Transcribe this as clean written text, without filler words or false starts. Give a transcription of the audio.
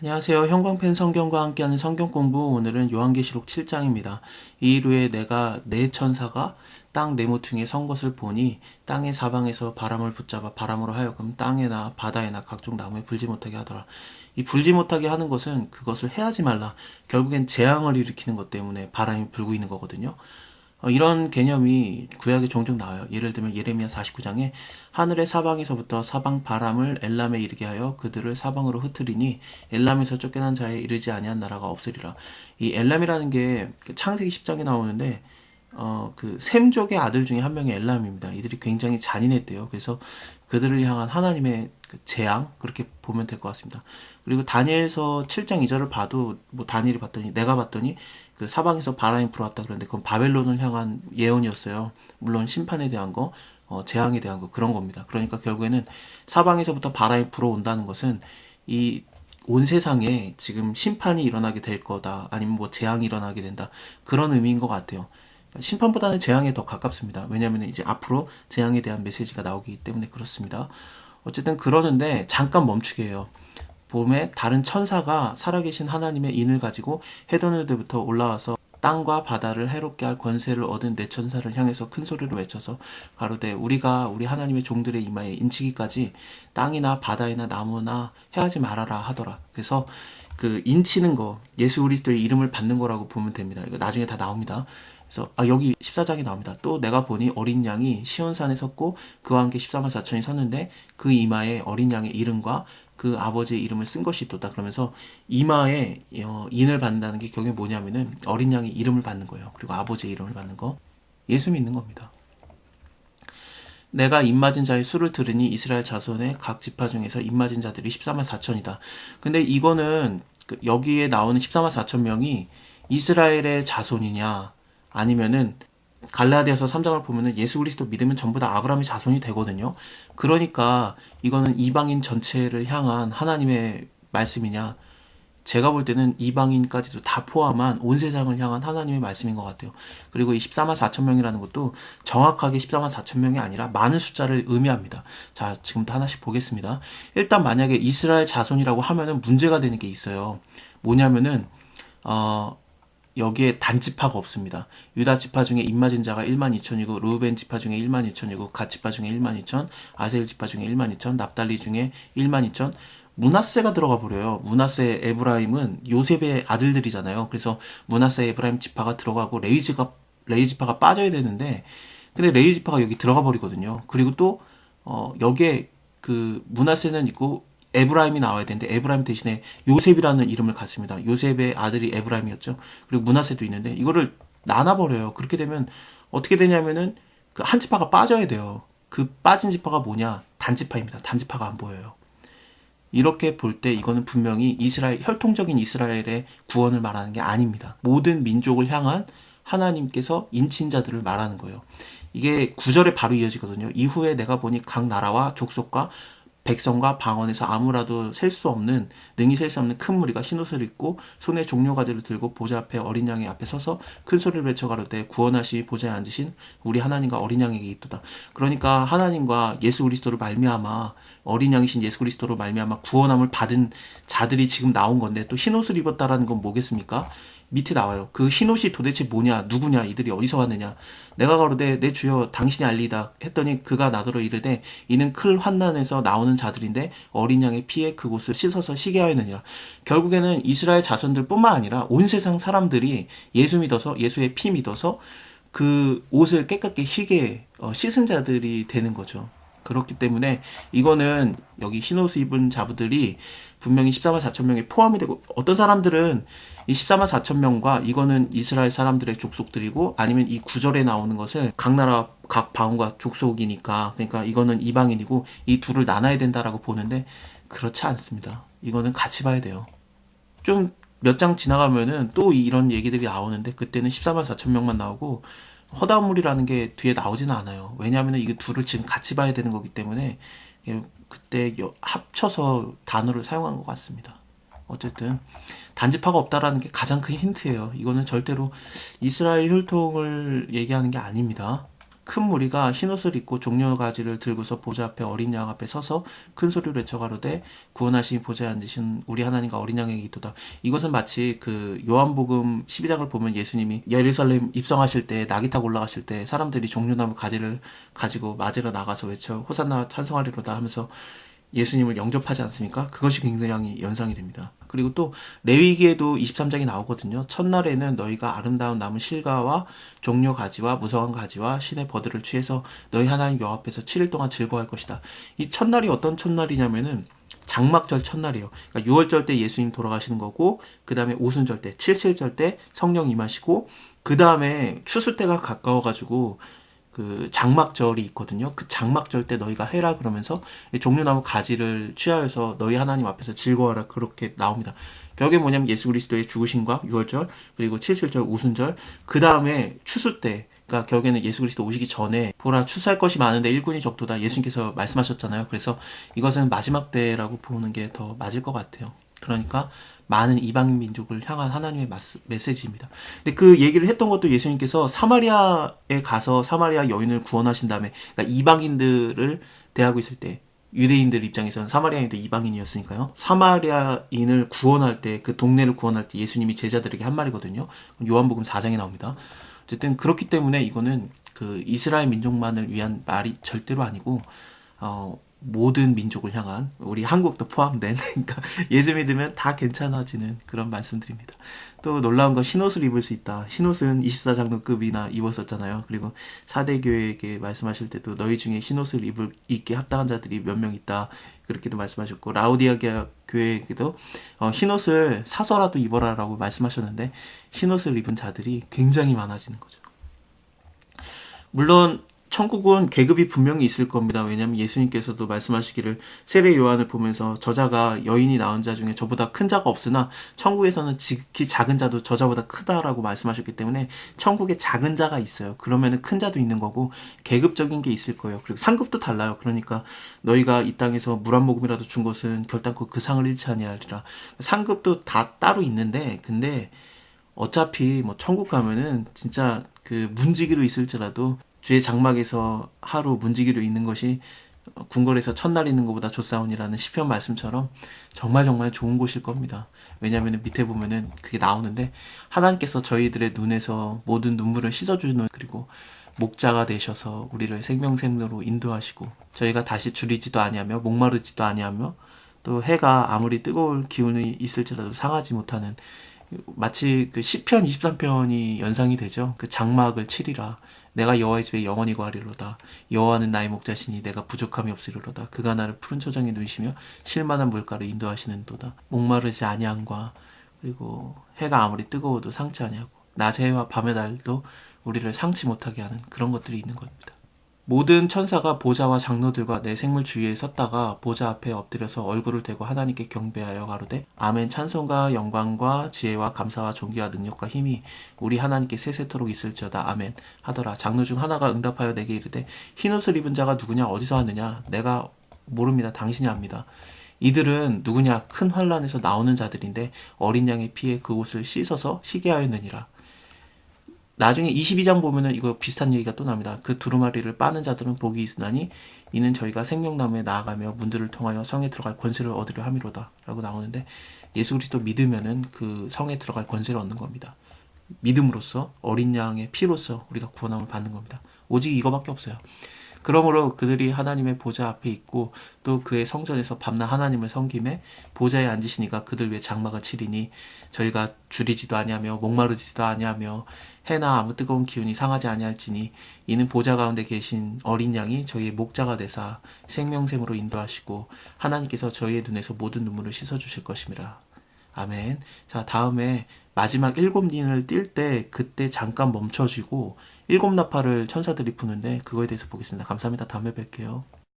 안녕하세요. 형광펜 성경과 함께하는 성경 공부. 오늘은 요한계시록 7장입니다. 이일 후에 내가 네 천사가 땅 네 모퉁이에 선 것을 보니 땅의 사방에서 바람을 붙잡아 바람으로 하여금 땅에나 바다에나 각종 나무에 불지 못하게 하더라. 이 불지 못하게 하는 것은 그것을 해하지 말라. 결국엔 재앙을 일으키는 것 때문에 바람이 불고 있는 거거든요. 이런 개념이 구약에 종종 나와요. 예를 들면 예레미야 49장에 하늘의 사방에서부터 사방 바람을 엘람에 이르게 하여 그들을 사방으로 흩으리니 엘람에서 쫓겨난 자에 이르지 아니한 나라가 없으리라. 이 엘람이라는 게 창세기 10장에 나오는데 그 셈족의 아들 중에 한 명이 엘람입니다. 이들이 굉장히 잔인했대요. 그래서 그들을 향한 하나님의 그 재앙 그렇게 보면 될 것 같습니다. 그리고 다니엘서 7장 2절을 봐도 뭐 다니엘이 봤더니 내가 봤더니 그 사방에서 바람이 불어왔다 그러는데 그건 바벨론을 향한 예언이었어요. 물론 심판에 대한 거, 재앙에 대한 거 그런 겁니다. 그러니까 결국에는 사방에서부터 바람이 불어온다는 것은 이 온 세상에 지금 심판이 일어나게 될 거다 아니면 뭐 재앙이 일어나게 된다 그런 의미인 것 같아요. 심판보다는 재앙에 더 가깝습니다. 왜냐하면 이제 앞으로 재앙에 대한 메시지가 나오기 때문에 그렇습니다. 어쨌든 그러는데 잠깐 멈추게 해요. 봄에 다른 천사가 살아계신 하나님의 인을 가지고 해돋이부터 올라와서 땅과 바다를 해롭게 할 권세를 얻은 내 천사를 향해서 큰 소리로 외쳐서 가로되 우리가 우리 하나님의 종들의 이마에 인치기까지 땅이나 바다이나 나무나 해하지 말아라 하더라. 그래서 그 인치는 거 예수 그리스도의 이름을 받는 거라고 보면 됩니다. 이거 나중에 다 나옵니다. 그래서 여기 14장에 나옵니다. 또 내가 보니 어린 양이 시온산에 섰고 그와 함께 14만 4천이 섰는데 그 이마에 어린 양의 이름과 그 아버지의 이름을 쓴 것이 있도다. 그러면서 이마에 인을 받는다는 게 결국에 뭐냐면은 어린 양의 이름을 받는 거예요. 그리고 아버지의 이름을 받는 거. 예수 믿는 겁니다. 내가 입맞은 자의 수를 들으니 이스라엘 자손의 각 지파 중에서 입맞은 자들이 14만 4천이다. 근데 이거는 여기에 나오는 14만 4천 명이 이스라엘의 자손이냐 아니면은 갈라디아서 3장을 보면은 예수 그리스도 믿으면 전부 다 아브라함의 자손이 되거든요. 그러니까 이거는 이방인 전체를 향한 하나님의 말씀이냐? 제가 볼 때는 이방인까지도 다 포함한 온 세상을 향한 하나님의 말씀인 것 같아요. 그리고 이 14만 4천 명이라는 것도 정확하게 14만 4천 명이 아니라 많은 숫자를 의미합니다. 자, 지금부터 하나씩 보겠습니다. 일단 만약에 이스라엘 자손이라고 하면은 문제가 되는 게 있어요. 뭐냐면은 여기에 단지파가 없습니다. 유다 지파 중에 입맞은 자가 1만 2천이고 루벤 지파 중에 1만 2천이고 갓 지파 중에 1만 2천, 아셀 지파 중에 1만 2천, 납달리 중에 1만 2천. 므낫세가 들어가 버려요. 므낫세 에브라임은 요셉의 아들들이잖아요. 그래서 므낫세 에브라임 지파가 들어가고 레위 지파가 빠져야 되는데 근데 레위 지파가 여기 들어가 버리거든요. 그리고 또 여기에 그 므낫세는 있고 에브라임이 나와야 되는데 에브라임 대신에 요셉이라는 이름을 갖습니다. 요셉의 아들이 에브라임이었죠. 그리고 므낫세도 있는데 이거를 나눠버려요. 그렇게 되면 어떻게 되냐면은 그 한 지파가 빠져야 돼요. 그 빠진 지파가 뭐냐? 단지파입니다. 단지파가 안 보여요. 이렇게 볼 때 이거는 분명히 이스라엘 혈통적인 이스라엘의 구원을 말하는 게 아닙니다. 모든 민족을 향한 하나님께서 인친 자들을 말하는 거예요. 이게 9절에 바로 이어지거든요. 이후에 내가 보니 각 나라와 족속과 백성과 방언에서 아무라도 셀 수 없는 능히 셀 수 없는 큰 무리가 흰옷을 입고 손에 종려가지를 들고 보좌 앞에 어린 양의 앞에 서서 큰 소리를 외쳐 가로되 구원하시 보좌에 앉으신 우리 하나님과 어린 양에게 있도다. 그러니까 하나님과 예수 그리스도로 말미암아 어린 양이신 예수 그리스도로 말미암아 구원함을 받은 자들이 지금 나온 건데 또 흰옷을 입었다라는 건 뭐겠습니까? 밑에 나와요. 그 흰옷이 도대체 뭐냐, 누구냐, 이들이 어디서 왔느냐. 내가 가로되 내 주여 당신이 알리다 했더니 그가 나더러 이르되 이는 클 환난에서 나오는 자들인데 어린 양의 피에 그곳을 씻어서 희게 하였느니라. 결국에는 이스라엘 자손들 뿐만 아니라 온 세상 사람들이 예수 믿어서 예수의 피 믿어서 그 옷을 깨끗게 희게 씻은 자들이 되는 거죠. 그렇기 때문에 이거는 여기 흰옷을 입은 자부들이 분명히 14만 4천 명에 포함이 되고 어떤 사람들은 이 14만 4천 명과 이거는 이스라엘 사람들의 족속들이고 아니면 이 구절에 나오는 것을 각 나라 각 방언과 족속이니까 그러니까 이거는 이방인이고 이 둘을 나눠야 된다라고 보는데 그렇지 않습니다. 이거는 같이 봐야 돼요. 좀 몇 장 지나가면은 또 이런 얘기들이 나오는데 그때는 14만 4천 명만 나오고 허다물이라는 게 뒤에 나오지는 않아요. 왜냐하면 이게 둘을 지금 같이 봐야 되는 거기 때문에 그때 합쳐서 단어를 사용한 것 같습니다. 어쨌든 단지파가 없다라는 게 가장 큰 힌트예요. 이거는 절대로 이스라엘 혈통을 얘기하는 게 아닙니다. 큰 무리가 흰옷을 입고 종려가지를 들고서 보좌 앞에 어린 양 앞에 서서 큰 소리로 외쳐가로되 구원하신 보좌에 앉으신 우리 하나님과 어린 양에게 있도다. 이것은 마치 그 요한복음 12장을 보면 예수님이 예루살렘 입성하실 때 낙이 타고 올라가실 때 사람들이 종려나무 가지를 가지고 맞으러 나가서 외쳐 호산나 찬송하리로다 하면서 예수님을 영접하지 않습니까? 그것이 굉장히 연상이 됩니다. 그리고 또 레위기에도 23장이 나오거든요. 첫날에는 너희가 아름다운 나무 실과와 종려 가지와 무성한 가지와 신의 버들을 취해서 너희 하나님 여호와 앞에서 7일 동안 즐거워할 것이다. 이 첫날이 어떤 첫날이냐면은 장막절 첫날이에요. 그러니까 6월절 때 예수님 돌아가시는 거고, 그 다음에 오순절 때, 칠칠절 때 성령 임하시고, 그 다음에 추수 때가 가까워가지고 그 장막절이 있거든요. 그 장막절 때 너희가 해라 그러면서 종려나무 가지를 취하여서 너희 하나님 앞에서 즐거워하라 그렇게 나옵니다. 결국에 뭐냐면 예수 그리스도의 죽으심과 6월절 그리고 7.7절 오순절 그 다음에 추수 때 그러니까 결국에는 예수 그리스도 오시기 전에 보라 추수할 것이 많은데 일꾼이 적도다 예수님께서 말씀하셨잖아요. 그래서 이것은 마지막 때라고 보는 게 더 맞을 것 같아요. 그러니까 많은 이방 민족을 향한 하나님의 메시지입니다. 근데 그 얘기를 했던 것도 예수님께서 사마리아에 가서 사마리아 여인을 구원하신 다음에 그러니까 이방인들을 대하고 있을 때 유대인들 입장에서는 사마리아인도 이방인이었으니까요. 사마리아인을 구원할 때 그 동네를 구원할 때 예수님이 제자들에게 한 말이거든요. 요한복음 4장에 나옵니다. 어쨌든 그렇기 때문에 이거는 그 이스라엘 민족만을 위한 말이 절대로 아니고 모든 민족을 향한 우리 한국도 포함된 그러니까 예수 믿으면 다 괜찮아지는 그런 말씀드립니다. 또 놀라운 건 흰옷을 입을 수 있다. 흰옷은 24장로급이나 입었었잖아요. 그리고 사대교회에게 말씀하실 때도 너희 중에 흰옷을 입게 합당한 자들이 몇 명 있다. 그렇게도 말씀하셨고 라우디아 교회에게도 흰옷을 사서라도 입어라라고 말씀하셨는데 흰옷을 입은 자들이 굉장히 많아지는 거죠. 물론 천국은 계급이 분명히 있을 겁니다. 왜냐하면 예수님께서도 말씀하시기를 세례 요한을 보면서 저자가 여인이 낳은 자 중에 저보다 큰 자가 없으나 천국에서는 지극히 작은 자도 저자보다 크다라고 말씀하셨기 때문에 천국에 작은 자가 있어요. 그러면은 큰 자도 있는 거고 계급적인 게 있을 거예요. 그리고 상급도 달라요. 그러니까 너희가 이 땅에서 물 한 모금이라도 준 것은 결단코 그 상을 잃지 아니하리라. 상급도 다 따로 있는데 근데 어차피 뭐 천국 가면은 진짜 그 문지기로 있을지라도 주의 장막에서 하루 문지기로 있는 것이 궁궐에서 첫날 있는 것보다 좋사오니라는 시편 말씀처럼 정말 정말 좋은 곳일 겁니다. 왜냐하면 밑에 보면은 그게 나오는데 하나님께서 저희들의 눈에서 모든 눈물을 씻어주는 그리고 목자가 되셔서 우리를 생명샘으로 인도하시고 저희가 다시 줄이지도 아니하며 목마르지도 아니하며 또 해가 아무리 뜨거울 기운이 있을지라도 상하지 못하는 마치 그 시편 23편이 연상이 되죠. 그 장막을 치리라. 내가 여호와의 집에 영원히 거하리로다. 여호와는 나의 목자시니 내가 부족함이 없으리로다. 그가 나를 푸른 초장에 누이시며 실만한 물가로 인도하시는도다. 목마르지 아니함과 그리고 해가 아무리 뜨거워도 상치 아니하고 낮의 해와 밤의 달도 우리를 상치 못하게 하는 그런 것들이 있는 겁니다. 모든 천사가 보좌와 장로들과 내 생물 주위에 섰다가 보좌 앞에 엎드려서 얼굴을 대고 하나님께 경배하여 가로되 아멘 찬송과 영광과 지혜와 감사와 존귀와 능력과 힘이 우리 하나님께 세세토록 있을지어다 아멘 하더라. 장로 중 하나가 응답하여 내게 이르되 흰옷을 입은 자가 누구냐 어디서 왔느냐 내가 모릅니다. 당신이 압니다. 이들은 누구냐 큰 환란에서 나오는 자들인데 어린 양의 피에 그 옷을 씻어서 희게 하였느니라. 나중에 22장 보면은 이거 비슷한 얘기가 또 납니다. 그 두루마리를 빠는 자들은 복이 있으나니 이는 저희가 생명나무에 나아가며 문들을 통하여 성에 들어갈 권세를 얻으려 함이로다 라고 나오는데 예수 그리스도 믿으면은 그 성에 들어갈 권세를 얻는 겁니다. 믿음으로써 어린 양의 피로써 우리가 구원함을 받는 겁니다. 오직 이거밖에 없어요. 그러므로 그들이 하나님의 보좌 앞에 있고 또 그의 성전에서 밤낮 하나님을 섬김에 보좌에 앉으시니까 그들 위에 장막을 치리니 저희가 줄이지도 아니하며 목마르지도 아니하며 해나 아무 뜨거운 기운이 상하지 아니할지니 이는 보좌 가운데 계신 어린 양이 저희의 목자가 되사 생명샘으로 인도하시고 하나님께서 저희의 눈에서 모든 눈물을 씻어주실 것임이라. 아멘. 자, 다음에 마지막 7린을 뛸 때 그때 잠깐 멈춰지고 7 나팔을 천사들이 부는데 그거에 대해서 보겠습니다. 감사합니다. 다음에 뵐게요.